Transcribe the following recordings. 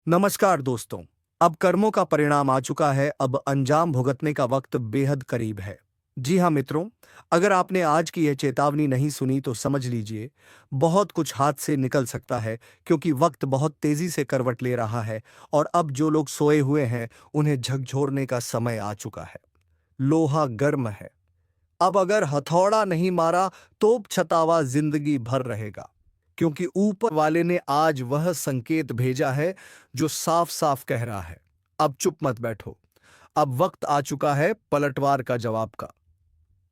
नमस्कार दोस्तों। अब कर्मों का परिणाम आ चुका है। अब अंजाम भुगतने का वक्त बेहद करीब है। जी हाँ मित्रों, अगर आपने आज की यह चेतावनी नहीं सुनी तो समझ लीजिए बहुत कुछ हाथ से निकल सकता है, क्योंकि वक्त बहुत तेजी से करवट ले रहा है और अब जो लोग सोए हुए हैं उन्हें झकझोरने का समय आ चुका है। लोहा गर्म है। अब अगर हथौड़ा नहीं मारा तो पछतावा जिंदगी भर रहेगा, क्योंकि ऊपर वाले ने आज वह संकेत भेजा है जो साफ साफ कह रहा है, अब चुप मत बैठो। अब वक्त आ चुका है पलटवार का जवाब का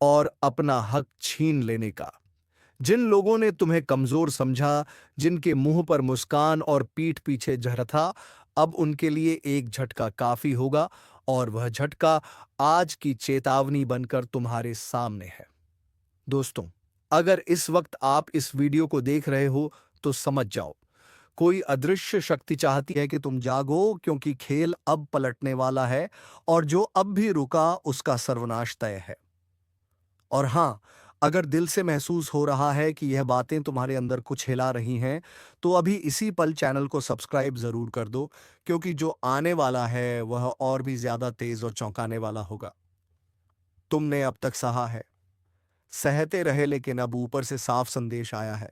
और अपना हक छीन लेने का। जिन लोगों ने तुम्हें कमजोर समझा, जिनके मुंह पर मुस्कान और पीठ पीछे जहर था, अब उनके लिए एक झटका काफी होगा और वह झटका आज की चेतावनी बनकर तुम्हारे सामने है। दोस्तों, अगर इस वक्त आप इस वीडियो को देख रहे हो तो समझ जाओ, कोई अदृश्य शक्ति चाहती है कि तुम जागो, क्योंकि खेल अब पलटने वाला है और जो अब भी रुका उसका सर्वनाश तय है। और हाँ, अगर दिल से महसूस हो रहा है कि यह बातें तुम्हारे अंदर कुछ हिला रही हैं, तो अभी इसी पल चैनल को सब्सक्राइब जरूर कर दो, क्योंकि जो आने वाला है वह और भी ज्यादा तेज और चौंकाने वाला होगा। तुमने अब तक सहा है, सहते रहे, लेकिन अब ऊपर से साफ संदेश आया है,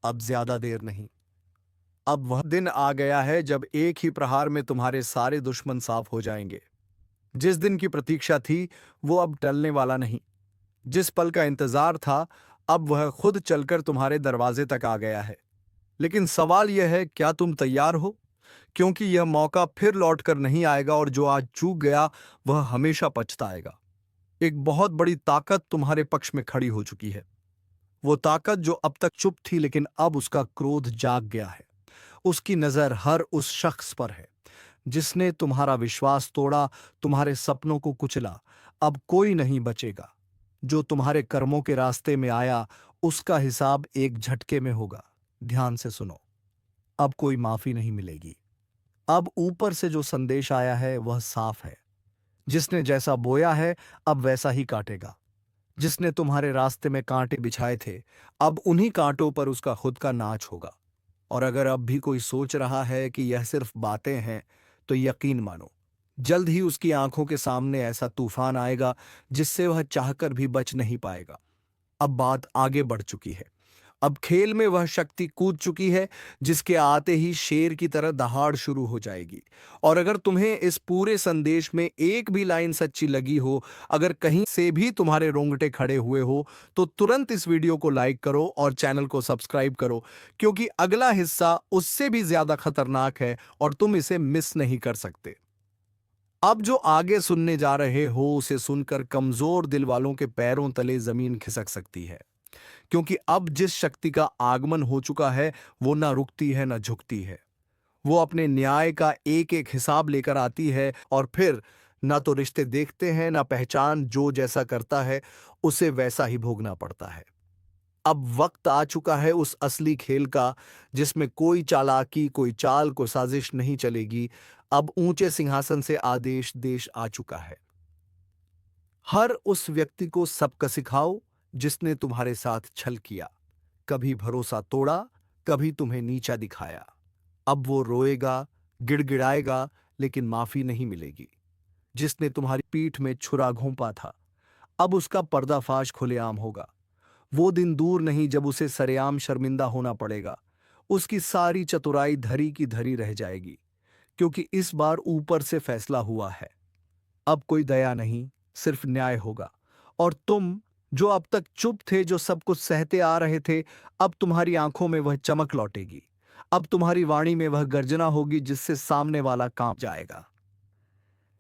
अब ज्यादा देर नहीं। अब वह दिन आ गया है जब एक ही प्रहार में तुम्हारे सारे दुश्मन साफ हो जाएंगे। जिस दिन की प्रतीक्षा थी वो अब टलने वाला नहीं। जिस पल का इंतजार था, अब वह खुद चलकर तुम्हारे दरवाजे तक आ गया है। लेकिन सवाल यह है, क्या तुम तैयार हो? क्योंकि यह मौका फिर लौट कर नहीं आएगा और जो आज चूक गया वह हमेशा पछताएगा। एक बहुत बड़ी ताकत तुम्हारे पक्ष में खड़ी हो चुकी है। वो ताकत जो अब तक चुप थी, लेकिन अब उसका क्रोध जाग गया है। उसकी नजर हर उस शख्स पर है जिसने तुम्हारा विश्वास तोड़ा, तुम्हारे सपनों को कुचला। अब कोई नहीं बचेगा। जो तुम्हारे कर्मों के रास्ते में आया उसका हिसाब एक झटके में होगा। ध्यान से सुनो, अब कोई माफी नहीं मिलेगी। अब ऊपर से जो संदेश आया है वह साफ है। जिसने जैसा बोया है अब वैसा ही काटेगा। जिसने तुम्हारे रास्ते में कांटे बिछाए थे, अब उन्हीं कांटों पर उसका खुद का नाच होगा। और अगर अब भी कोई सोच रहा है कि यह सिर्फ बातें हैं, तो यकीन मानो, जल्द ही उसकी आंखों के सामने ऐसा तूफान आएगा जिससे वह चाहकर भी बच नहीं पाएगा। अब बात आगे बढ़ चुकी है। अब खेल में वह शक्ति कूद चुकी है जिसके आते ही शेर की तरह दहाड़ शुरू हो जाएगी। और अगर तुम्हें इस पूरे संदेश में एक भी लाइन सच्ची लगी हो, अगर कहीं से भी तुम्हारे रोंगटे खड़े हुए हो, तो तुरंत इस वीडियो को लाइक करो और चैनल को सब्सक्राइब करो, क्योंकि अगला हिस्सा उससे भी ज्यादा खतरनाक है और तुम इसे मिस नहीं कर सकते। अब जो आगे सुनने जा रहे हो उसे सुनकर कमजोर दिल वालों के पैरों तले जमीन खिसक सकती है, क्योंकि अब जिस शक्ति का आगमन हो चुका है वो ना रुकती है ना झुकती है। वो अपने न्याय का एक एक हिसाब लेकर आती है और फिर ना तो रिश्ते देखते हैं ना पहचान। जो जैसा करता है उसे वैसा ही भोगना पड़ता है। अब वक्त आ चुका है उस असली खेल का, जिसमें कोई चालाकी, कोई चाल, को साजिश नहीं चलेगी। अब ऊंचे सिंहासन से आदेश देश आ चुका है। हर उस व्यक्ति को सबक सिखाओ जिसने तुम्हारे साथ छल किया, कभी भरोसा तोड़ा, कभी तुम्हें नीचा दिखाया। अब वो रोएगा, गिड़गिड़ाएगा, लेकिन माफी नहीं मिलेगी। जिसने तुम्हारी पीठ में छुरा घोंपा था, अब उसका पर्दाफाश खुलेआम होगा। वो दिन दूर नहीं जब उसे सरेआम शर्मिंदा होना पड़ेगा। उसकी सारी चतुराई धरी की धरी रह जाएगी, क्योंकि इस बार ऊपर से फैसला हुआ है। अब कोई दया नहीं, सिर्फ न्याय होगा। और तुम जो अब तक चुप थे, जो सब कुछ सहते आ रहे थे, अब तुम्हारी आंखों में वह चमक लौटेगी। अब तुम्हारी वाणी में वह गर्जना होगी जिससे सामने वाला कांप जाएगा।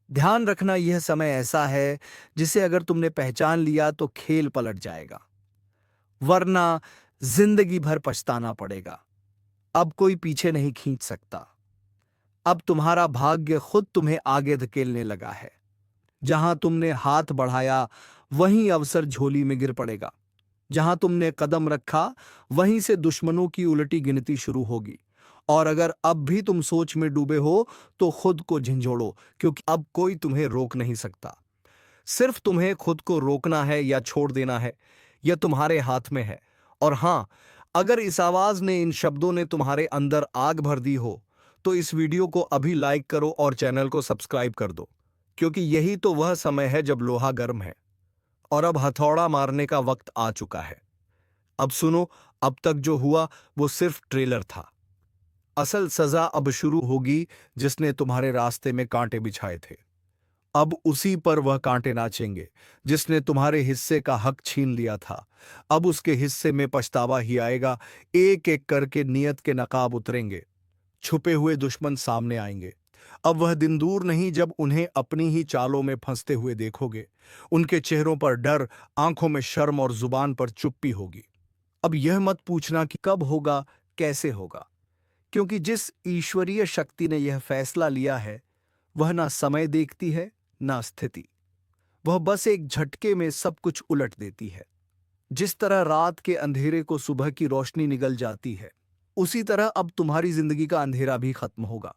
ध्यान रखना, यह समय ऐसा है जिसे अगर तुमने पहचान लिया तो खेल पलट जाएगा, वरना जिंदगी भर पछताना पड़ेगा। अब कोई पीछे नहीं खींच सकता। अब तुम्हारा भाग्य खुद तुम्हें आगे धकेलने लगा है। जहां तुमने हाथ बढ़ाया वहीं अवसर झोली में गिर पड़ेगा। जहां तुमने कदम रखा वहीं से दुश्मनों की उलटी गिनती शुरू होगी। और अगर अब भी तुम सोच में डूबे हो तो खुद को झंझोड़ो, क्योंकि अब कोई तुम्हें रोक नहीं सकता। सिर्फ तुम्हें खुद को रोकना है या छोड़ देना है, यह तुम्हारे हाथ में है। और हां, अगर इस आवाज ने, इन शब्दों ने तुम्हारे अंदर आग भर दी हो, तो इस वीडियो को अभी लाइक करो और चैनल को सब्सक्राइब कर दो, क्योंकि यही तो वह समय है जब लोहा गर्म है और अब हथौड़ा मारने का वक्त आ चुका है। अब सुनो, अब तक जो हुआ वो सिर्फ ट्रेलर था। असल सजा अब शुरू होगी। जिसने तुम्हारे रास्ते में कांटे बिछाए थे, अब उसी पर वह कांटे नाचेंगे। जिसने तुम्हारे हिस्से का हक छीन लिया था, अब उसके हिस्से में पछतावा ही आएगा। एक एक करके नियत के नकाब उतरेंगे, छुपे हुए दुश्मन सामने आएंगे। अब वह दिन दूर नहीं जब उन्हें अपनी ही चालों में फंसते हुए देखोगे। उनके चेहरों पर डर, आंखों में शर्म और जुबान पर चुप्पी होगी। अब यह मत पूछना कि कब होगा, कैसे होगा, क्योंकि जिस ईश्वरीय शक्ति ने यह फैसला लिया है, वह ना समय देखती है ना स्थिति। वह बस एक झटके में सब कुछ उलट देती है। जिस तरह रात के अंधेरे को सुबह की रोशनी निगल जाती है, उसी तरह अब तुम्हारी जिंदगी का अंधेरा भी खत्म होगा।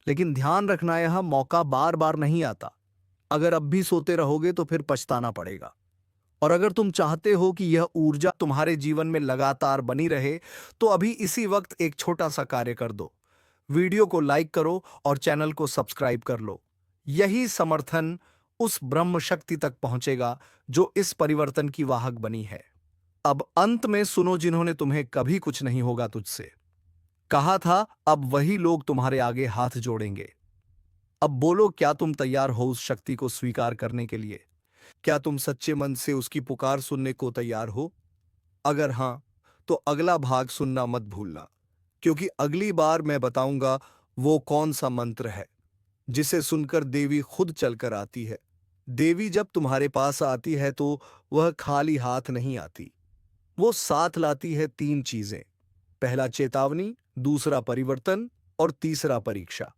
लेकिन ध्यान रखना, यह मौका बार बार नहीं आता। अगर अब भी सोते रहोगे तो फिर पछताना पड़ेगा। और अगर तुम चाहते हो कि यह ऊर्जा तुम्हारे जीवन में लगातार बनी रहे, तो अभी इसी वक्त एक छोटा सा कार्य कर दो। वीडियो को लाइक करो और चैनल को सब्सक्राइब कर लो। यही समर्थन उस ब्रह्म शक्ति तक पहुंचेगा जो इस परिवर्तन की वाहक बनी है। अब अंत में सुनो, जिन्होंने तुम्हें कभी कुछ नहीं होगा तुझसे कहा था, अब वही लोग तुम्हारे आगे हाथ जोड़ेंगे। अब बोलो, क्या तुम तैयार हो उस शक्ति को स्वीकार करने के लिए? क्या तुम सच्चे मन से उसकी पुकार सुनने को तैयार हो? अगर हां, तो अगला भाग सुनना मत भूलना, क्योंकि अगली बार मैं बताऊंगा वो कौन सा मंत्र है जिसे सुनकर देवी खुद चलकर आती है। देवी जब तुम्हारे पास आती है तो वह खाली हाथ नहीं आती। वो साथ लाती है तीन चीजें: पहला चेतावनी, दूसरा परिवर्तन और तीसरा परीक्षा।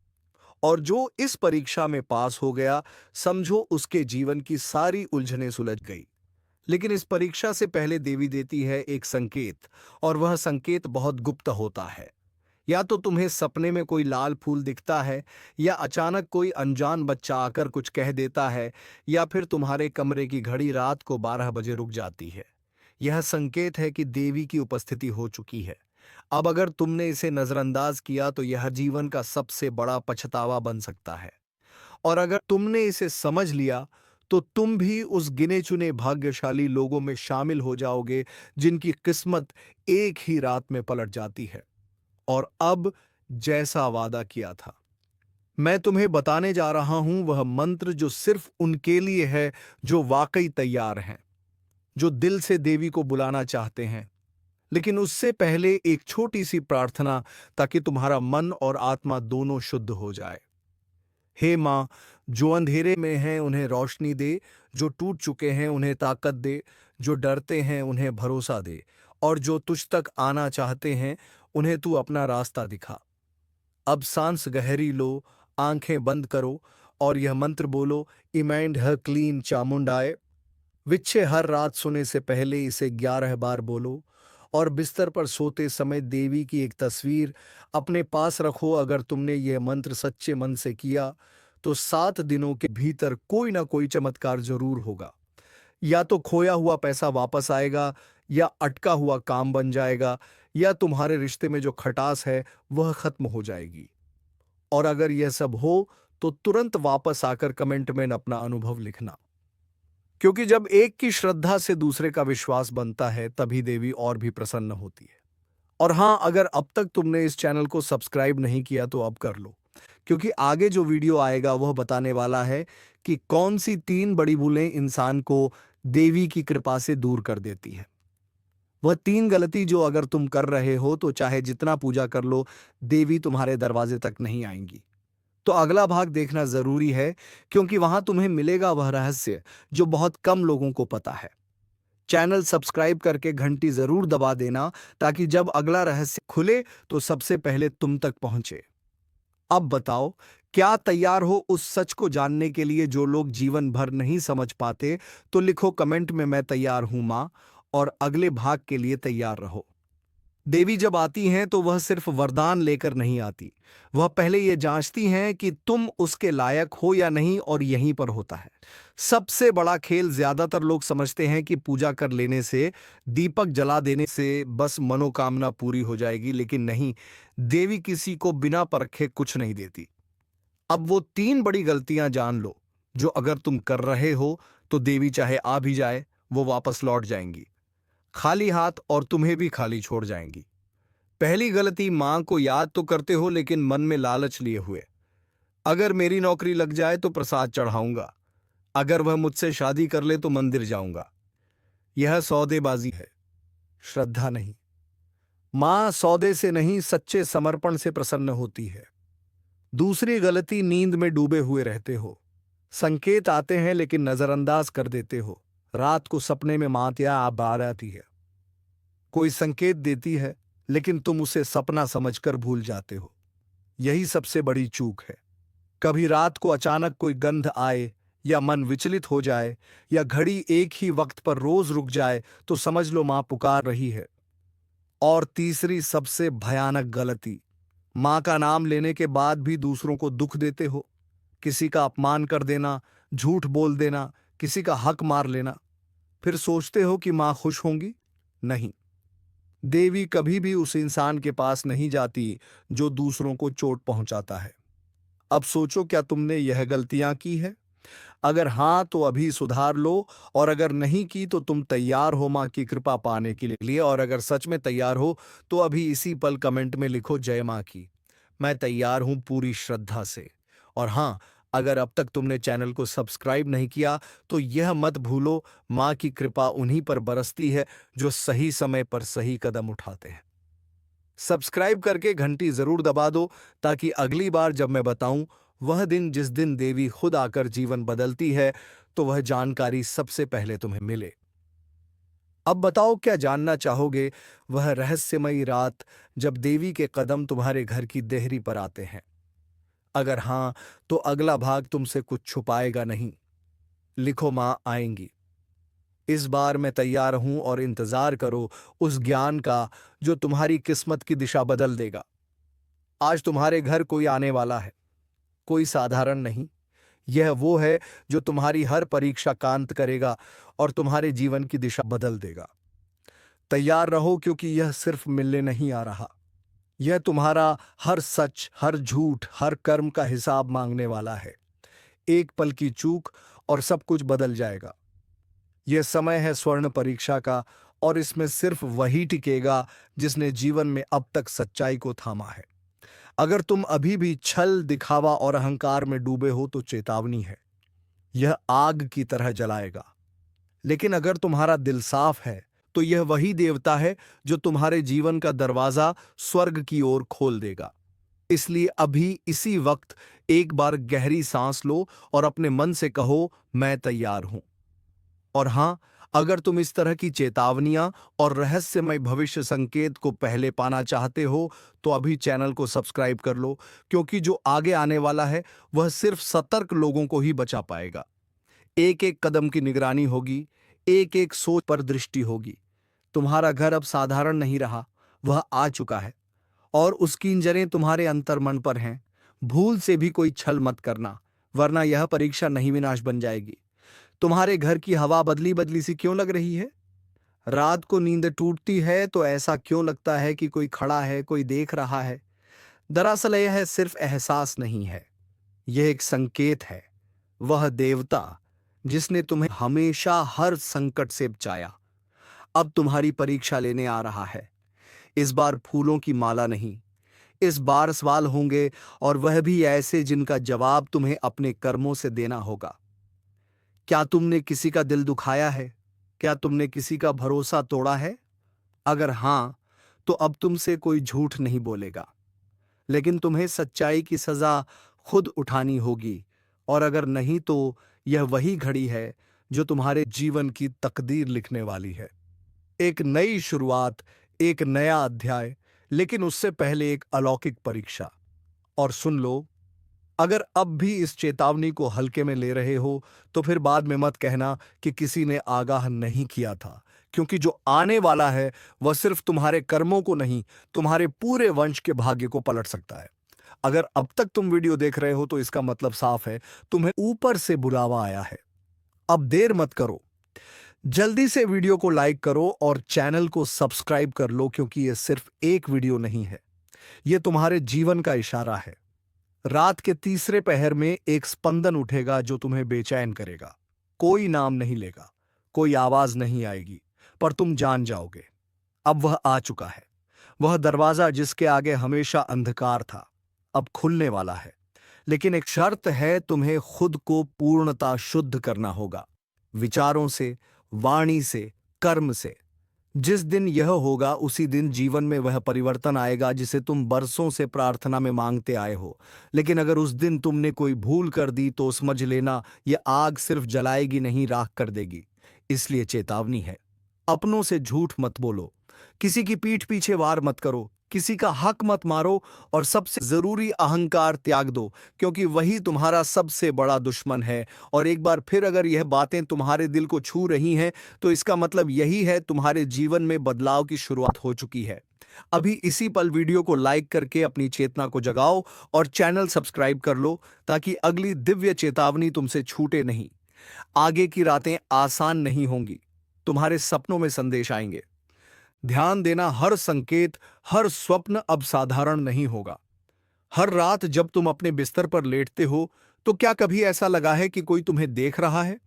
और जो इस परीक्षा में पास हो गया, समझो उसके जीवन की सारी उलझनें सुलझ गई। लेकिन इस परीक्षा से पहले देवी देती है एक संकेत, और वह संकेत बहुत गुप्त होता है। या तो तुम्हें सपने में कोई लाल फूल दिखता है, या अचानक कोई अनजान बच्चा आकर कुछ कह देता है, या फिर तुम्हारे कमरे की घड़ी रात को 12 बजे रुक जाती है। यह संकेत है कि देवी की उपस्थिति हो चुकी है। अब अगर तुमने इसे नजरअंदाज किया तो यह जीवन का सबसे बड़ा पछतावा बन सकता है। और अगर तुमने इसे समझ लिया तो तुम भी उस गिने चुने भाग्यशाली लोगों में शामिल हो जाओगे जिनकी किस्मत एक ही रात में पलट जाती है। और अब जैसा वादा किया था, मैं तुम्हें बताने जा रहा हूं वह मंत्र जो सिर्फ उनके लिए है जो वाकई तैयार हैं, जो दिल से देवी को बुलाना चाहते हैं। लेकिन उससे पहले एक छोटी सी प्रार्थना, ताकि तुम्हारा मन और आत्मा दोनों शुद्ध हो जाए। हे मां, जो अंधेरे में हैं उन्हें रोशनी दे, जो टूट चुके हैं उन्हें ताकत दे, जो डरते हैं उन्हें भरोसा दे, और जो तुझ तक आना चाहते हैं उन्हें तू अपना रास्ता दिखा। अब सांस गहरी लो, आंखें बंद करो और यह मंत्र बोलो: इमाइंड हर क्लीन चामुंडाए। विच्छे हर रात सोने से पहले इसे 11 बार बोलो, और बिस्तर पर सोते समय देवी की एक तस्वीर अपने पास रखो। अगर तुमने यह मंत्र सच्चे मन से किया तो 7 दिनों के भीतर कोई ना कोई चमत्कार जरूर होगा। या तो खोया हुआ पैसा वापस आएगा, या अटका हुआ काम बन जाएगा, या तुम्हारे रिश्ते में जो खटास है वह खत्म हो जाएगी। और अगर यह सब हो तो तुरंत वापस आकर कमेंट में अपना अनुभव लिखना, क्योंकि जब एक की श्रद्धा से दूसरे का विश्वास बनता है तभी देवी और भी प्रसन्न होती है। और हां, अगर अब तक तुमने इस चैनल को सब्सक्राइब नहीं किया तो अब कर लो, क्योंकि आगे जो वीडियो आएगा वह बताने वाला है कि कौन सी 3 बड़ी भूलें इंसान को देवी की कृपा से दूर कर देती है। वह 3 गलती जो अगर तुम कर रहे हो तो चाहे जितना पूजा कर लो, देवी तुम्हारे दरवाजे तक नहीं आएंगी। तो अगला भाग देखना जरूरी है, क्योंकि वहां तुम्हें मिलेगा वह रहस्य जो बहुत कम लोगों को पता है। चैनल सब्सक्राइब करके घंटी जरूर दबा देना, ताकि जब अगला रहस्य खुले तो सबसे पहले तुम तक पहुंचे। अब बताओ, क्या तैयार हो उस सच को जानने के लिए जो लोग जीवन भर नहीं समझ पाते? तो लिखो कमेंट में, मैं तैयार हूं मां, और अगले भाग के लिए तैयार रहो। देवी जब आती हैं तो वह सिर्फ वरदान लेकर नहीं आती। वह पहले ये जांचती हैं कि तुम उसके लायक हो या नहीं, और यहीं पर होता है सबसे बड़ा खेल। ज्यादातर लोग समझते हैं कि पूजा कर लेने से, दीपक जला देने से बस मनोकामना पूरी हो जाएगी, लेकिन नहीं। देवी किसी को बिना परखे कुछ नहीं देती। अब वो 3 बड़ी गलतियां जान लो, जो अगर तुम कर रहे हो तो देवी चाहे आ भी जाए, वो वापस लौट जाएंगी खाली हाथ, और तुम्हें भी खाली छोड़ जाएंगी। पहली गलती, मां को याद तो करते हो लेकिन मन में लालच लिए हुए। अगर मेरी नौकरी लग जाए तो प्रसाद चढ़ाऊंगा, अगर वह मुझसे शादी कर ले तो मंदिर जाऊंगा। यह सौदेबाजी है, श्रद्धा नहीं। मां सौदे से नहीं, सच्चे समर्पण से प्रसन्न होती है। दूसरी गलती, नींद में डूबे हुए रहते हो। संकेत आते हैं लेकिन नजरअंदाज कर देते हो। रात को सपने में मां या बार आती है, कोई संकेत देती है, लेकिन तुम उसे सपना समझकर भूल जाते हो। यही सबसे बड़ी चूक है। कभी रात को अचानक कोई गंध आए, या मन विचलित हो जाए, या घड़ी एक ही वक्त पर रोज रुक जाए, तो समझ लो मां पुकार रही है। और तीसरी सबसे भयानक गलती, मां का नाम लेने के बाद भी दूसरों को दुख देते हो। किसी का अपमान कर देना, झूठ बोल देना, किसी का हक मार लेना। फिर सोचते हो कि मां खुश होंगी। नहीं, देवी कभी भी उस इंसान के पास नहीं जाती जो दूसरों को चोट पहुंचाता है। अब सोचो, क्या तुमने यह गलतियां की है? अगर हां तो अभी सुधार लो, और अगर नहीं की तो तुम तैयार हो मां की कृपा पाने के लिए। और अगर सच में तैयार हो तो अभी इसी पल कमेंट में लिखो, जय मां की। मैं तैयार हूं पूरी श्रद्धा से। और हां, अगर अब तक तुमने चैनल को सब्सक्राइब नहीं किया तो यह मत भूलो, मां की कृपा उन्हीं पर बरसती है जो सही समय पर सही कदम उठाते हैं। सब्सक्राइब करके घंटी जरूर दबा दो, ताकि अगली बार जब मैं बताऊं, वह दिन जिस दिन देवी खुद आकर जीवन बदलती है, तो वह जानकारी सबसे पहले तुम्हें मिले। अब बताओ, क्या जानना चाहोगे वह रहस्यमयी रात जब देवी के कदम तुम्हारे घर की देहरी पर आते हैं? अगर हां, तो अगला भाग तुमसे कुछ छुपाएगा नहीं। लिखो, मां आएंगी। इस बार मैं तैयार हूं, और इंतजार करो उस ज्ञान का जो तुम्हारी किस्मत की दिशा बदल देगा। आज तुम्हारे घर कोई आने वाला है, कोई साधारण नहीं। यह वो है जो तुम्हारी हर परीक्षा कांत करेगा और तुम्हारे जीवन की दिशा बदल देगा। तैयार रहो, क्योंकि यह सिर्फ मिलने नहीं आ रहा। यह तुम्हारा हर सच, हर झूठ, हर कर्म का हिसाब मांगने वाला है। एक पल की चूक और सब कुछ बदल जाएगा। यह समय है स्वर्ण परीक्षा का, और इसमें सिर्फ वही टिकेगा जिसने जीवन में अब तक सच्चाई को थामा है। अगर तुम अभी भी छल, दिखावा और अहंकार में डूबे हो तो चेतावनी है, यह आग की तरह जलाएगा। लेकिन अगर तुम्हारा दिल साफ है तो यह वही देवता है जो तुम्हारे जीवन का दरवाजा स्वर्ग की ओर खोल देगा। इसलिए अभी इसी वक्त एक बार गहरी सांस लो और अपने मन से कहो, मैं तैयार हूं। और हां, अगर तुम इस तरह की चेतावनियां और रहस्यमय भविष्य संकेत को पहले पाना चाहते हो तो अभी चैनल को सब्सक्राइब कर लो, क्योंकि जो आगे आने वाला है वह सिर्फ सतर्क लोगों को ही बचा पाएगा। एक एक कदम की निगरानी होगी, एक एक सोच पर दृष्टि होगी। तुम्हारा घर अब साधारण नहीं रहा, वह आ चुका है, और उसकी जड़ें तुम्हारे अंतर्मन पर हैं। भूल से भी कोई छल मत करना, वरना यह परीक्षा नहीं विनाश बन जाएगी। तुम्हारे घर की हवा बदली बदली सी क्यों लग रही है? रात को नींद टूटती है तो ऐसा क्यों लगता है कि कोई खड़ा है, कोई देख रहा है? दरअसल यह सिर्फ एहसास नहीं है, यह एक संकेत है। वह देवता जिसने तुम्हें हमेशा हर संकट से बचाया, अब तुम्हारी परीक्षा लेने आ रहा है। इस बार फूलों की माला नहीं, इस बार सवाल होंगे, और वह भी ऐसे जिनका जवाब तुम्हें अपने कर्मों से देना होगा। क्या तुमने किसी का दिल दुखाया है? क्या तुमने किसी का भरोसा तोड़ा है? अगर हां, तो अब तुमसे कोई झूठ नहीं बोलेगा, लेकिन तुम्हें सच्चाई की सजा खुद उठानी होगी। और अगर नहीं, तो यह वही घड़ी है जो तुम्हारे जीवन की तकदीर लिखने वाली है। एक नई शुरुआत, एक नया अध्याय, लेकिन उससे पहले एक अलौकिक परीक्षा। और सुन लो, अगर अब भी इस चेतावनी को हल्के में ले रहे हो तो फिर बाद में मत कहना कि किसी ने आगाह नहीं किया था, क्योंकि जो आने वाला है वह सिर्फ तुम्हारे कर्मों को नहीं, तुम्हारे पूरे वंश के भाग्य को पलट सकता है। अगर अब तक तुम वीडियो देख रहे हो तो इसका मतलब साफ है, तुम्हें ऊपर से बुलावा आया है। अब देर मत करो, जल्दी से वीडियो को लाइक करो और चैनल को सब्सक्राइब कर लो, क्योंकि यह सिर्फ एक वीडियो नहीं है, यह तुम्हारे जीवन का इशारा है। रात के तीसरे पहर में एक स्पंदन उठेगा जो तुम्हें बेचैन करेगा। कोई नाम नहीं लेगा, कोई आवाज नहीं आएगी, पर तुम जान जाओगे अब वह आ चुका है। वह दरवाजा जिसके आगे हमेशा अंधकार था अब खुलने वाला है। लेकिन एक शर्त है, तुम्हें खुद को पूर्णता शुद्ध करना होगा, विचारों से, वाणी से, कर्म से। जिस दिन यह होगा उसी दिन जीवन में वह परिवर्तन आएगा जिसे तुम बरसों से प्रार्थना में मांगते आए हो। लेकिन अगर उस दिन तुमने कोई भूल कर दी तो समझ लेना, यह आग सिर्फ जलाएगी नहीं, राख कर देगी। इसलिए चेतावनी है, अपनों से झूठ मत बोलो, किसी की पीठ पीछे वार मत करो, किसी का हक मत मारो, और सबसे जरूरी अहंकार त्याग दो, क्योंकि वही तुम्हारा सबसे बड़ा दुश्मन है। और एक बार फिर अगर यह बातें तुम्हारे दिल को छू रही हैं तो इसका मतलब यही है, तुम्हारे जीवन में बदलाव की शुरुआत हो चुकी है। अभी इसी पल वीडियो को लाइक करके अपनी चेतना को जगाओ और चैनल सब्सक्राइब कर लो, ताकि अगली दिव्य चेतावनी तुमसे छूटे नहीं। आगे की रातें आसान नहीं होंगी, तुम्हारे सपनों में संदेश आएंगे। ध्यान देना, हर संकेत, हर स्वप्न अब साधारण नहीं होगा। हर रात जब तुम अपने बिस्तर पर लेटते हो तो क्या कभी ऐसा लगा है कि कोई तुम्हें देख रहा है?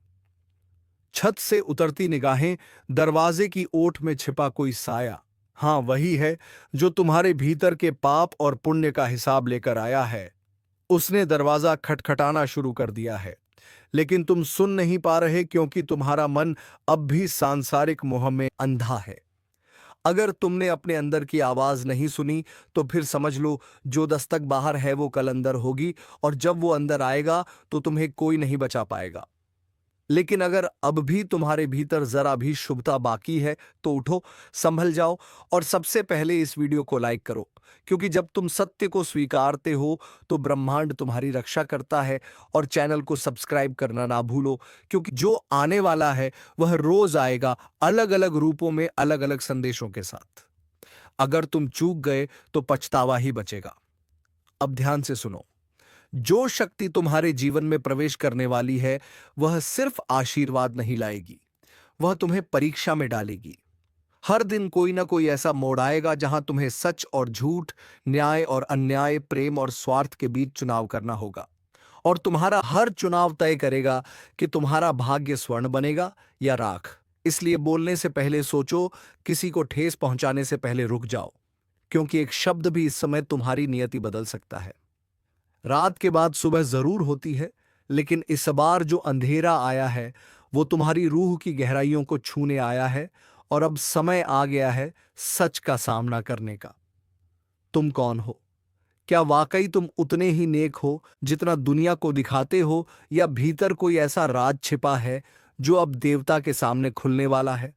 छत से उतरती निगाहें, दरवाजे की ओट में छिपा कोई साया, हाँ वही है जो तुम्हारे भीतर के पाप और पुण्य का हिसाब लेकर आया है। उसने दरवाजा खटखटाना शुरू कर दिया है, लेकिन तुम सुन नहीं पा रहे, क्योंकि तुम्हारा मन अब भी सांसारिक मोह में अंधा है। अगर तुमने अपने अंदर की आवाज नहीं सुनी तो फिर समझ लो, जो दस्तक बाहर है वो कल अंदर होगी, और जब वो अंदर आएगा तो तुम्हें कोई नहीं बचा पाएगा। लेकिन अगर अब भी तुम्हारे भीतर जरा भी शुभता बाकी है तो उठो, संभल जाओ, और सबसे पहले इस वीडियो को लाइक करो, क्योंकि जब तुम सत्य को स्वीकारते हो तो ब्रह्मांड तुम्हारी रक्षा करता है। और चैनल को सब्सक्राइब करना ना भूलो, क्योंकि जो आने वाला है वह रोज आएगा, अलग अलग रूपों में, अलग अलग संदेशों के साथ। अगर तुम चूक गए तो पछतावा ही बचेगा। अब ध्यान से सुनो, जो शक्ति तुम्हारे जीवन में प्रवेश करने वाली है वह सिर्फ आशीर्वाद नहीं लाएगी, वह तुम्हें परीक्षा में डालेगी। हर दिन कोई ना कोई ऐसा मोड़ आएगा जहां तुम्हें सच और झूठ, न्याय और अन्याय, प्रेम और स्वार्थ के बीच चुनाव करना होगा। और तुम्हारा हर चुनाव तय करेगा कि तुम्हारा भाग्य स्वर्ण बनेगा या राख। इसलिए बोलने से पहले सोचो, किसी को ठेस पहुंचाने से पहले रुक जाओ, क्योंकि एक शब्द भी इस समय तुम्हारी नियति बदल सकता है। रात के बाद सुबह जरूर होती है, लेकिन इस बार जो अंधेरा आया है वो तुम्हारी रूह की गहराइयों को छूने आया है। और अब समय आ गया है सच का सामना करने का। तुम कौन हो? क्या वाकई तुम उतने ही नेक हो जितना दुनिया को दिखाते हो, या भीतर कोई ऐसा राज छिपा है जो अब देवता के सामने खुलने वाला है?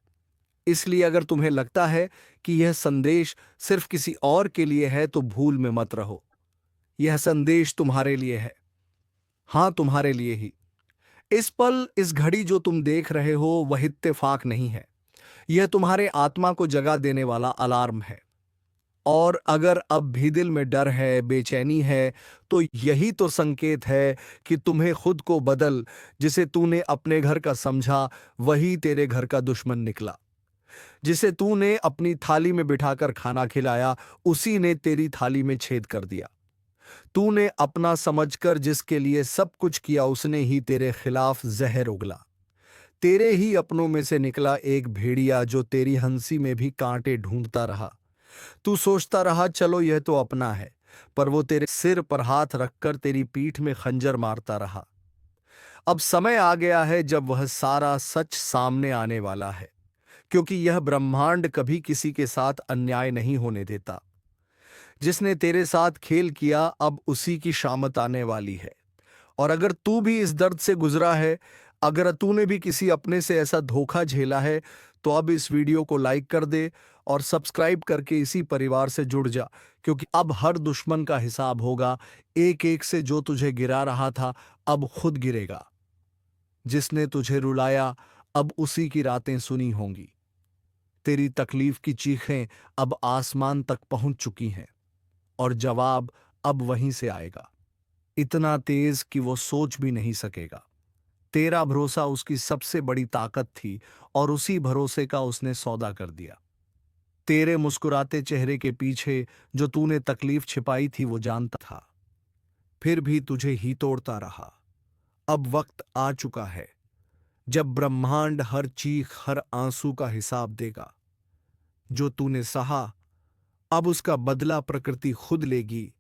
इसलिए अगर तुम्हें लगता है कि यह संदेश सिर्फ किसी और के लिए है तो भूल में मत रहो, यह संदेश तुम्हारे लिए है। हां, तुम्हारे लिए ही। इस पल, इस घड़ी जो तुम देख रहे हो वह इत्तेफाक नहीं है, यह तुम्हारे आत्मा को जगा देने वाला अलार्म है। और अगर अब भी दिल में डर है, बेचैनी है, तो यही तो संकेत है कि तुम्हें खुद को बदल। जिसे तूने अपने घर का समझा वही तेरे घर का दुश्मन निकला। जिसे तूने अपनी थाली में बिठाकर खाना खिलाया उसी ने तेरी थाली में छेद कर दिया। तूने अपना समझकर जिसके लिए सब कुछ किया उसने ही तेरे खिलाफ जहर उगला। तेरे ही अपनों में से निकला एक भेड़िया जो तेरी हंसी में भी कांटे ढूंढता रहा। तू सोचता रहा चलो यह तो अपना है, पर वो तेरे सिर पर हाथ रखकर तेरी पीठ में खंजर मारता रहा। अब समय आ गया है जब वह सारा सच सामने आने वाला है, क्योंकि यह ब्रह्मांड कभी किसी के साथ अन्याय नहीं होने देता। जिसने तेरे साथ खेल किया अब उसी की शामत आने वाली है। और अगर तू भी इस दर्द से गुजरा है, अगर तूने भी किसी अपने से ऐसा धोखा झेला है, तो अब इस वीडियो को लाइक कर दे और सब्सक्राइब करके इसी परिवार से जुड़ जा, क्योंकि अब हर दुश्मन का हिसाब होगा। एक एक से जो तुझे गिरा रहा था अब खुद गिरेगा। जिसने तुझे रुलाया अब उसी की रातें सुनी होंगी। तेरी तकलीफ की चीखें अब आसमान तक पहुंच चुकी हैं और जवाब अब वहीं से आएगा, इतना तेज कि वो सोच भी नहीं सकेगा। तेरा भरोसा उसकी सबसे बड़ी ताकत थी और उसी भरोसे का उसने सौदा कर दिया। तेरे मुस्कुराते चेहरे के पीछे जो तूने तकलीफ छिपाई थी वो जानता था, फिर भी तुझे ही तोड़ता रहा। अब वक्त आ चुका है जब ब्रह्मांड हर चीख हर आंसू का हिसाब देगा। जो तूने सहा अब उसका बदला प्रकृति खुद लेगी।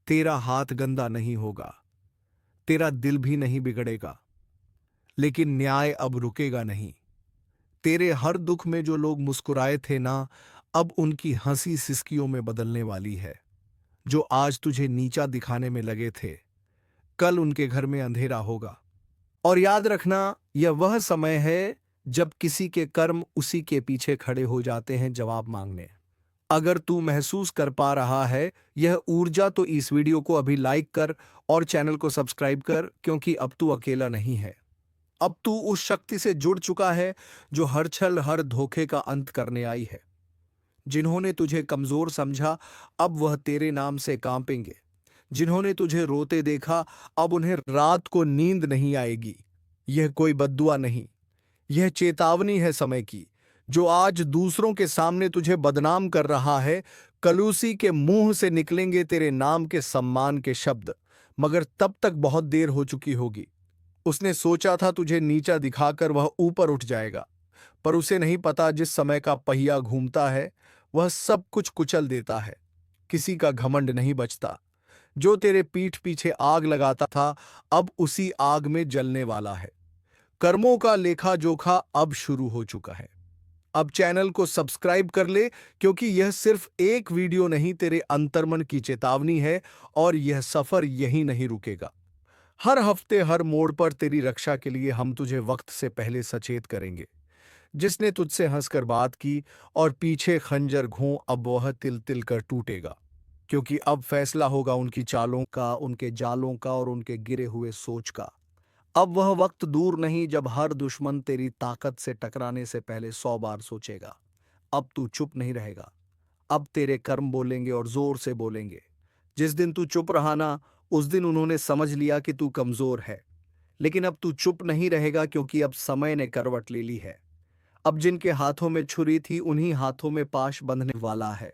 तेरा हाथ गंदा नहीं होगा, तेरा दिल भी नहीं बिगड़ेगा, लेकिन न्याय अब रुकेगा नहीं। तेरे हर दुख में जो लोग मुस्कुराए थे ना, अब उनकी हंसी सिसकियों में बदलने वाली है। जो आज तुझे नीचा दिखाने में लगे थे, कल उनके घर में अंधेरा होगा। और याद रखना, यह वह समय है जब किसी के कर्म उसी के पीछे खड़े हो जाते हैं जवाब मांगने। अगर तू महसूस कर पा रहा है यह ऊर्जा, तो इस वीडियो को अभी लाइक कर और चैनल को सब्सक्राइब कर, क्योंकि अब तू अकेला नहीं है। अब तू उस शक्ति से जुड़ चुका है जो हर छल हर धोखे का अंत करने आई है। जिन्होंने तुझे कमजोर समझा, अब वह तेरे नाम से कांपेंगे। जिन्होंने तुझे रोते देखा, अब उन्हें रात को नींद नहीं आएगी। यह कोई बद्दुआ नहीं, यह चेतावनी है समय की। जो आज दूसरों के सामने तुझे बदनाम कर रहा है, कल उसी के मुंह से निकलेंगे तेरे नाम के सम्मान के शब्द, मगर तब तक बहुत देर हो चुकी होगी। उसने सोचा था तुझे नीचा दिखाकर वह ऊपर उठ जाएगा, पर उसे नहीं पता जिस समय का पहिया घूमता है वह सब कुछ कुचल देता है। किसी का घमंड नहीं बचता। जो तेरे पीठ पीछे आग लगाता था, अब उसी आग में जलने वाला है। कर्मों का लेखा जोखा अब शुरू हो चुका है। अब चैनल को सब्सक्राइब कर ले, क्योंकि यह सिर्फ एक वीडियो नहीं, तेरे अंतर्मन की चेतावनी है और यह सफर यहीं नहीं रुकेगा। हर हफ्ते हर मोड़ पर तेरी रक्षा के लिए हम तुझे वक्त से पहले सचेत करेंगे। जिसने तुझसे हंसकर बात की और पीछे खंजर घों, अब वह तिल तिल कर टूटेगा, क्योंकि अब फैसला होगा उनकी चालों का, उनके जालों का और उनके गिरे हुए सोच का। अब वह वक्त दूर नहीं जब हर दुश्मन तेरी ताकत से टकराने से पहले 100 बार सोचेगा। अब तू चुप नहीं रहेगा। अब तेरे कर्म बोलेंगे और जोर से बोलेंगे। जिस दिन तू चुप रहा ना, उस दिन उन्होंने समझ लिया कि तू कमजोर है। लेकिन अब तू चुप नहीं रहेगा, क्योंकि अब समय ने करवट ले ली है। अब जिनके हाथों में छुरी थी, उन्हीं हाथों में पाश बंधने वाला है।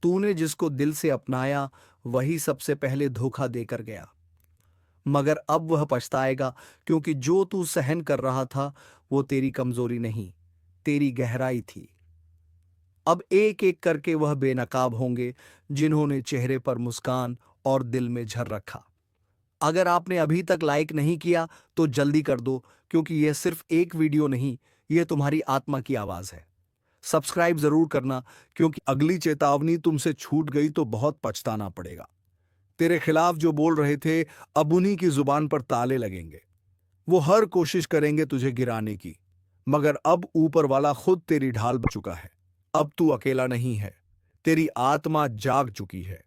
तूने जिसको दिल से अपनाया, वही सबसे पहले धोखा देकर गया। मगर अब वह पछताएगा, क्योंकि जो तू सहन कर रहा था वो तेरी कमजोरी नहीं, तेरी गहराई थी। अब एक एक करके वह बेनकाब होंगे जिन्होंने चेहरे पर मुस्कान और दिल में झर रखा। अगर आपने अभी तक लाइक नहीं किया तो जल्दी कर दो, क्योंकि यह सिर्फ एक वीडियो नहीं, यह तुम्हारी आत्मा की आवाज है। सब्सक्राइब जरूर करना, क्योंकि अगली चेतावनी तुमसे छूट गई तो बहुत पछताना पड़ेगा। तेरे खिलाफ जो बोल रहे थे, अब उन्हीं की जुबान पर ताले लगेंगे। वो हर कोशिश करेंगे तुझे गिराने की, मगर अब ऊपर वाला खुद तेरी ढाल बन चुका है। अब तू अकेला नहीं है, तेरी आत्मा जाग चुकी है।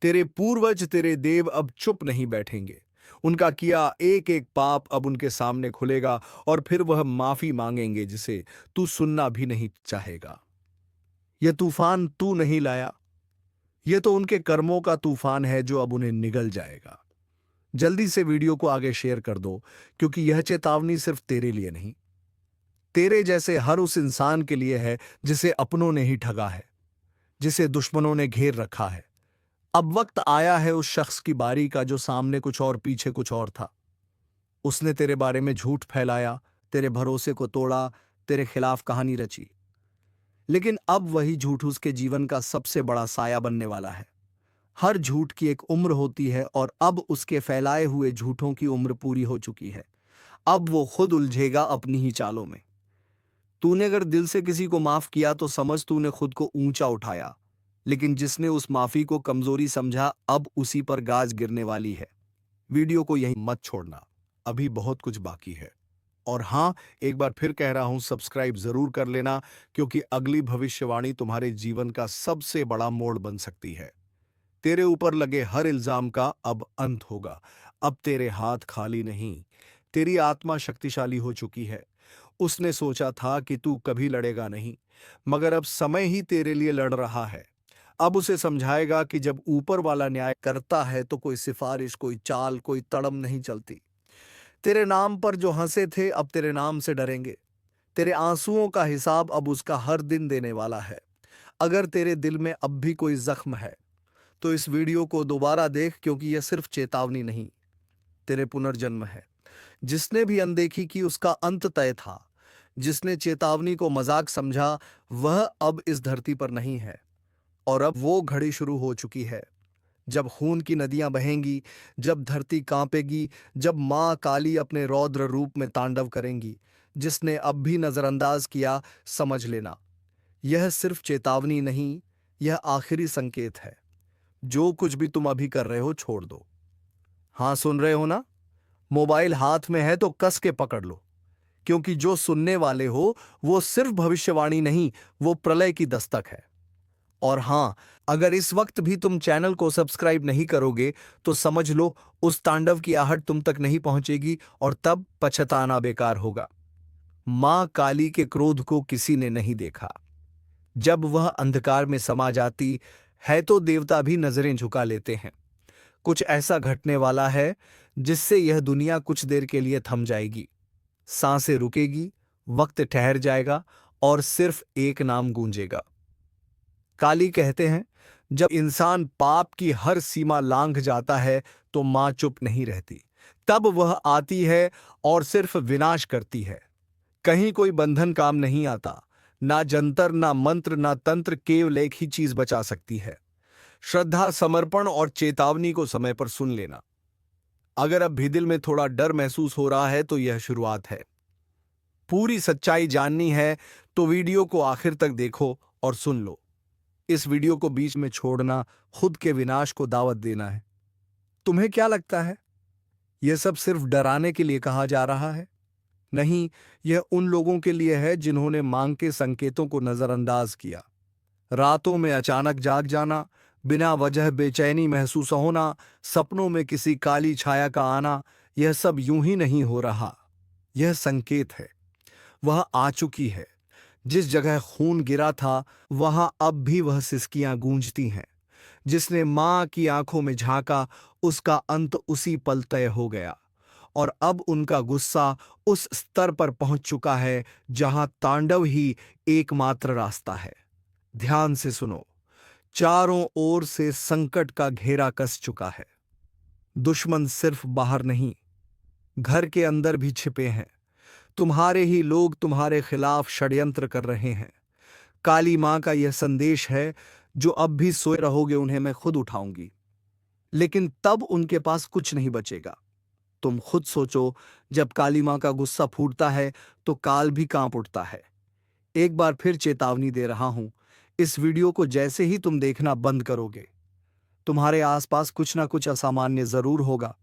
तेरे पूर्वज, तेरे देव अब चुप नहीं बैठेंगे। उनका किया एक एक पाप अब उनके सामने खुलेगा और फिर वह माफी मांगेंगे जिसे तू सुनना भी नहीं चाहेगा। यह तूफान तू नहीं लाया, यह तो उनके कर्मों का तूफान है जो अब उन्हें निगल जाएगा। जल्दी से वीडियो को आगे शेयर कर दो, क्योंकि यह चेतावनी सिर्फ तेरे लिए नहीं, तेरे जैसे हर उस इंसान के लिए है जिसे अपनों ने ही ठगा है, जिसे दुश्मनों ने घेर रखा है। अब वक्त आया है उस शख्स की बारी का जो सामने कुछ और पीछे कुछ और था। उसने तेरे बारे में झूठ फैलाया, तेरे भरोसे को तोड़ा, तेरे खिलाफ कहानी रची। लेकिन अब वही झूठ उसके जीवन का सबसे बड़ा साया बनने वाला है। हर झूठ की एक उम्र होती है और अब उसके फैलाए हुए झूठों की उम्र पूरी हो चुकी है। अब वो खुद उलझेगा अपनी ही चालों में। तूने अगर दिल से किसी को माफ किया तो समझ तूने खुद को ऊंचा उठाया, लेकिन जिसने उस माफी को कमजोरी समझा, अब उसी पर गाज गिरने वाली है। वीडियो को यहीं मत छोड़ना, अभी बहुत कुछ बाकी है। और हाँ, एक बार फिर कह रहा हूं, सब्सक्राइब जरूर कर लेना, क्योंकि अगली भविष्यवाणी तुम्हारे जीवन का सबसे बड़ा मोड़ बन सकती है। तेरे ऊपर लगे हर इल्जाम का अब अंत होगा। अब तेरे हाथ खाली नहीं, तेरी आत्मा शक्तिशाली हो चुकी है। उसने सोचा था कि तू कभी लड़ेगा नहीं, मगर अब समय ही तेरे लिए लड़ रहा है। अब उसे समझाएगा कि जब ऊपर वाला न्याय करता है तो कोई सिफारिश, कोई चाल, कोई तड़म नहीं चलती। तेरे नाम पर जो हंसे थे अब तेरे नाम से डरेंगे। तेरे आंसुओं का हिसाब अब उसका हर दिन देने वाला है। अगर तेरे दिल में अब भी कोई जख्म है तो इस वीडियो को दोबारा देख, क्योंकि यह सिर्फ चेतावनी नहीं, तेरे पुनर्जन्म है। जिसने भी अनदेखी की उसका अंत तय था। जिसने चेतावनी को मजाक समझा वह अब इस धरती पर नहीं है। और अब वो घड़ी शुरू हो चुकी है, जब खून की नदियां बहेंगी, जब धरती कांपेगी, जब मां काली अपने रौद्र रूप में तांडव करेंगी। जिसने अब भी नजरअंदाज किया, समझ लेना, यह सिर्फ चेतावनी नहीं, यह आखिरी संकेत है। जो कुछ भी तुम अभी कर रहे हो छोड़ दो। हाँ, सुन रहे हो ना? मोबाइल हाथ में है तो कस के पकड़ लो, क्योंकि जो सुनने वाले हो वो सिर्फ भविष्यवाणी नहीं, वो प्रलय की दस्तक है। और हां, अगर इस वक्त भी तुम चैनल को सब्सक्राइब नहीं करोगे तो समझ लो उस तांडव की आहट तुम तक नहीं पहुंचेगी और तब पछताना बेकार होगा। मां काली के क्रोध को किसी ने नहीं देखा। जब वह अंधकार में समा जाती है तो देवता भी नजरें झुका लेते हैं। कुछ ऐसा घटने वाला है जिससे यह दुनिया कुछ देर के लिए थम जाएगी। सांसें रुकेगी, वक्त ठहर जाएगा और सिर्फ एक नाम गूंजेगा। काली कहते हैं, जब इंसान पाप की हर सीमा लांघ जाता है तो मां चुप नहीं रहती। तब वह आती है और सिर्फ विनाश करती है। कहीं कोई बंधन काम नहीं आता, ना जंतर, ना मंत्र, ना तंत्र, केवल एक ही चीज बचा सकती है, श्रद्धा, समर्पण और चेतावनी को समय पर सुन लेना। अगर अब भी दिल में थोड़ा डर महसूस हो रहा है तो यह शुरुआत है। पूरी सच्चाई जाननी है तो वीडियो को आखिर तक देखो और सुन लो। इस वीडियो को बीच में छोड़ना खुद के विनाश को दावत देना है। तुम्हें क्या लगता है, यह सब सिर्फ डराने के लिए कहा जा रहा है? नहीं, यह उन लोगों के लिए है जिन्होंने मांग के संकेतों को नजरअंदाज किया। रातों में अचानक जाग जाना, बिना वजह बेचैनी महसूस होना, सपनों में किसी काली छाया का आना, यह सब यूं ही नहीं हो रहा। यह संकेत है। वह आ चुकी है। जिस जगह खून गिरा था वहां अब भी वह सिसकियां गूंजती हैं। जिसने मां की आंखों में झांका उसका अंत उसी पल तय हो गया। और अब उनका गुस्सा उस स्तर पर पहुंच चुका है जहां तांडव ही एकमात्र रास्ता है। ध्यान से सुनो, चारों ओर से संकट का घेरा कस चुका है। दुश्मन सिर्फ बाहर नहीं, घर के अंदर भी छिपे हैं। तुम्हारे ही लोग तुम्हारे खिलाफ षड्यंत्र कर रहे हैं। काली मां का यह संदेश है, जो अब भी सोए रहोगे उन्हें मैं खुद उठाऊंगी, लेकिन तब उनके पास कुछ नहीं बचेगा। तुम खुद सोचो, जब काली मां का गुस्सा फूटता है तो काल भी कांप उठता है। एक बार फिर चेतावनी दे रहा हूं, इस वीडियो को जैसे ही तुम देखना बंद करोगे तुम्हारे आसपास कुछ ना कुछ असामान्य जरूर होगा।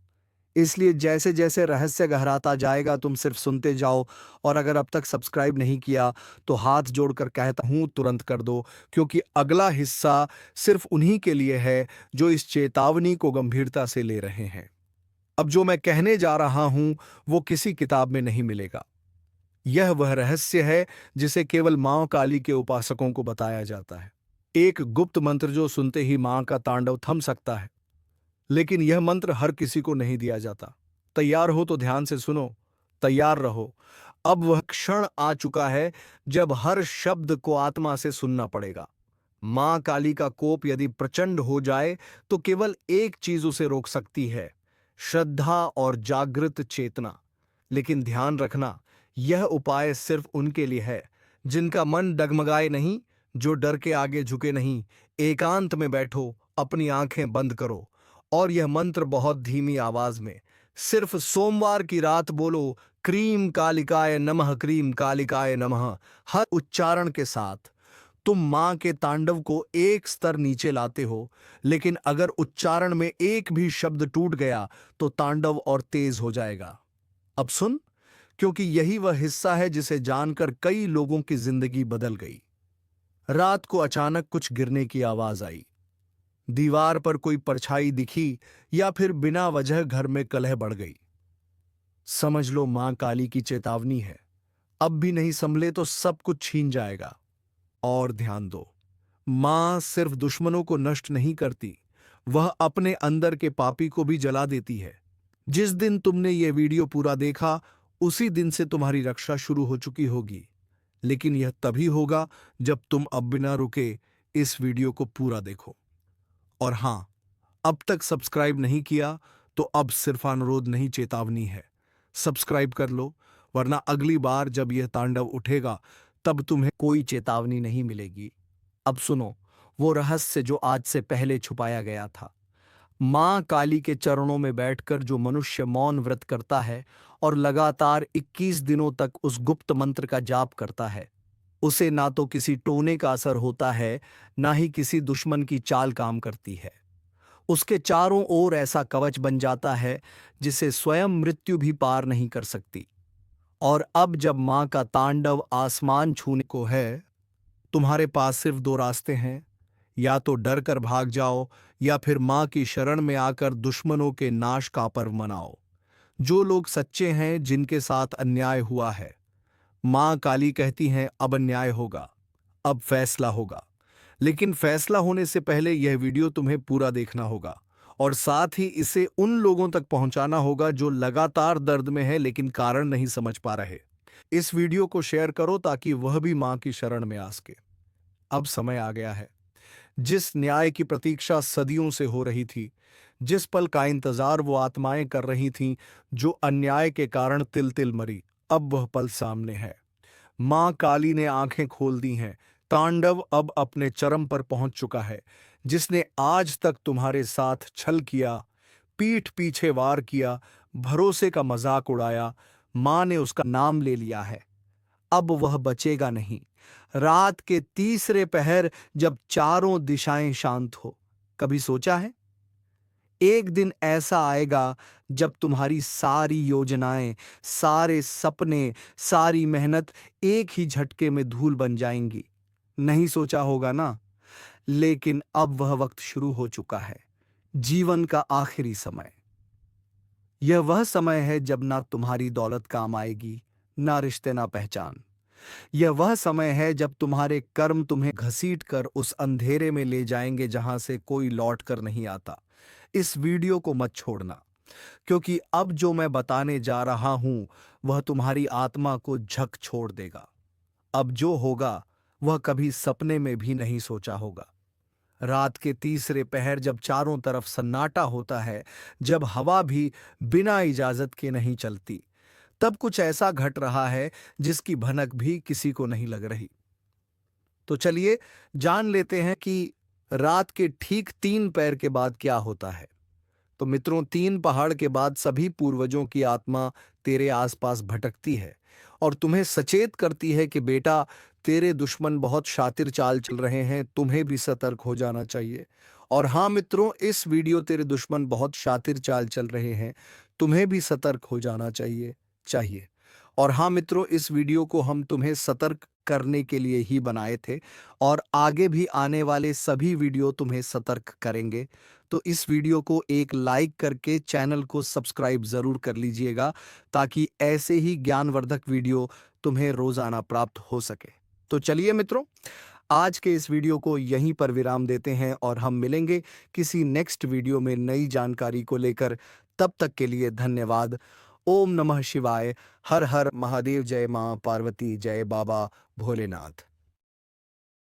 इसलिए जैसे जैसे रहस्य गहराता जाएगा तुम सिर्फ सुनते जाओ। और अगर अब तक सब्सक्राइब नहीं किया तो हाथ जोड़कर कहता हूं तुरंत कर दो, क्योंकि अगला हिस्सा सिर्फ उन्हीं के लिए है जो इस चेतावनी को गंभीरता से ले रहे हैं। अब जो मैं कहने जा रहा हूं वो किसी किताब में नहीं मिलेगा। यह वह रहस्य है जिसे केवल मां काली के उपासकों को बताया जाता है। एक गुप्त मंत्र जो सुनते ही मां का तांडव थम सकता है, लेकिन यह मंत्र हर किसी को नहीं दिया जाता। तैयार हो तो ध्यान से सुनो, तैयार रहो। अब वह क्षण आ चुका है जब हर शब्द को आत्मा से सुनना पड़ेगा। मां काली का कोप यदि प्रचंड हो जाए तो केवल एक चीज उसे रोक सकती है, श्रद्धा और जागृत चेतना। लेकिन ध्यान रखना, यह उपाय सिर्फ उनके लिए है जिनका मन डगमगाए नहीं, जो डर के आगे झुके नहीं। एकांत में बैठो, अपनी आंखें बंद करो और यह मंत्र बहुत धीमी आवाज में सिर्फ सोमवार की रात बोलो, क्रीम कालिकाय नमः, क्रीम कालिकाय नमः। हर उच्चारण के साथ तुम मां के तांडव को एक स्तर नीचे लाते हो, लेकिन अगर उच्चारण में एक भी शब्द टूट गया तो तांडव और तेज हो जाएगा। अब सुन, क्योंकि यही वह हिस्सा है जिसे जानकर कई लोगों की जिंदगी बदल गई। रात को अचानक कुछ गिरने की आवाज आई, दीवार पर कोई परछाई दिखी या फिर बिना वजह घर में कलह बढ़ गई। समझ लो मां काली की चेतावनी है, अब भी नहीं संभले तो सब कुछ छीन जाएगा। और ध्यान दो, मां सिर्फ दुश्मनों को नष्ट नहीं करती, वह अपने अंदर के पापी को भी जला देती है। जिस दिन तुमने ये वीडियो पूरा देखा, उसी दिन से तुम्हारी रक्षा शुरू हो चुकी होगी। लेकिन यह तभी होगा जब तुम अब बिना रुके इस वीडियो को पूरा देखो। और हां, अब तक सब्सक्राइब नहीं किया तो अब सिर्फ अनुरोध नहीं, चेतावनी है। सब्सक्राइब कर लो, वरना अगली बार जब यह तांडव उठेगा तब तुम्हें कोई चेतावनी नहीं मिलेगी। अब सुनो वो रहस्य जो आज से पहले छुपाया गया था। मां काली के चरणों में बैठकर जो मनुष्य मौन व्रत करता है और लगातार 21 दिनों तक उस गुप्त मंत्र का जाप करता है, उसे ना तो किसी टोने का असर होता है, ना ही किसी दुश्मन की चाल काम करती है। उसके चारों ओर ऐसा कवच बन जाता है जिसे स्वयं मृत्यु भी पार नहीं कर सकती। और अब जब मां का तांडव आसमान छूने को है, तुम्हारे पास सिर्फ दो रास्ते हैं। या तो डर कर भाग जाओ, या फिर मां की शरण में आकर दुश्मनों के नाश का पर्व मनाओ। जो लोग सच्चे हैं, जिनके साथ अन्याय हुआ है, मां काली कहती हैं अब अन्याय होगा, अब फैसला होगा। लेकिन फैसला होने से पहले यह वीडियो तुम्हें पूरा देखना होगा, और साथ ही इसे उन लोगों तक पहुंचाना होगा जो लगातार दर्द में है लेकिन कारण नहीं समझ पा रहे। इस वीडियो को शेयर करो ताकि वह भी मां की शरण में आ सके। अब समय आ गया है। जिस न्याय की प्रतीक्षा सदियों से हो रही थी, जिस पल का इंतजार वो आत्माएं कर रही थीं, जो अन्याय के कारण तिल तिल मरी, अब वह पल सामने है। मां काली ने आंखें खोल दी हैं। तांडव अब अपने चरम पर पहुंच चुका है। जिसने आज तक तुम्हारे साथ छल किया, पीठ पीछे वार किया, भरोसे का मजाक उड़ाया, मां ने उसका नाम ले लिया है। अब वह बचेगा नहीं। रात के तीसरे पहर जब चारों दिशाएं शांत हो, कभी सोचा है? एक दिन ऐसा आएगा जब तुम्हारी सारी योजनाएं, सारे सपने, सारी मेहनत एक ही झटके में धूल बन जाएंगी। नहीं सोचा होगा ना? लेकिन अब वह वक्त शुरू हो चुका है। जीवन का आखिरी समय। यह वह समय है जब ना तुम्हारी दौलत काम आएगी, ना रिश्ते, ना पहचान। यह वह समय है जब तुम्हारे कर्म तुम्हें घसीट कर उस अंधेरे में ले जाएंगे जहां से कोई लौट कर नहीं आता। इस वीडियो को मत छोड़ना, क्योंकि अब जो मैं बताने जा रहा हूं वह तुम्हारी आत्मा को झक छोड़ देगा। अब जो होगा वह कभी सपने में भी नहीं सोचा होगा। रात के तीसरे पहर जब चारों तरफ सन्नाटा होता है, जब हवा भी बिना इजाजत के नहीं चलती, तब कुछ ऐसा घट रहा है जिसकी भनक भी किसी को नहीं लग रही। तो चलिए जान लेते हैं कि रात के ठीक 3 पैर के बाद क्या होता है। तो मित्रों, 3 पहाड़ के बाद सभी पूर्वजों की आत्मा तेरे आसपास भटकती है और तुम्हें सचेत करती है कि बेटा, तेरे दुश्मन बहुत शातिर चाल चल रहे हैं, तुम्हें भी सतर्क हो जाना चाहिए। और हाँ मित्रों, इस वीडियो तेरे दुश्मन बहुत शातिर चाल चल रहे हैं, तुम्हें भी सतर्क हो जाना चाहिए। और हाँ मित्रों, इस वीडियो को हम तुम्हें सतर्क करने के लिए ही बनाए थे, और आगे भी आने वाले सभी वीडियो तुम्हें सतर्क करेंगे। तो इस वीडियो को एक लाइक करके चैनल को सब्सक्राइब जरूर कर लीजिएगा, ताकि ऐसे ही ज्ञानवर्धक वीडियो तुम्हें रोजाना प्राप्त हो सके। तो चलिए मित्रों, आज के इस वीडियो को यहीं पर विराम देते हैं और हम मिलेंगे किसी नेक्स्ट वीडियो में नई जानकारी को लेकर। तब तक के लिए धन्यवाद। ओम नमः शिवाय। हर हर महादेव। जय मां पार्वती। जय बाबा भोलेनाथ।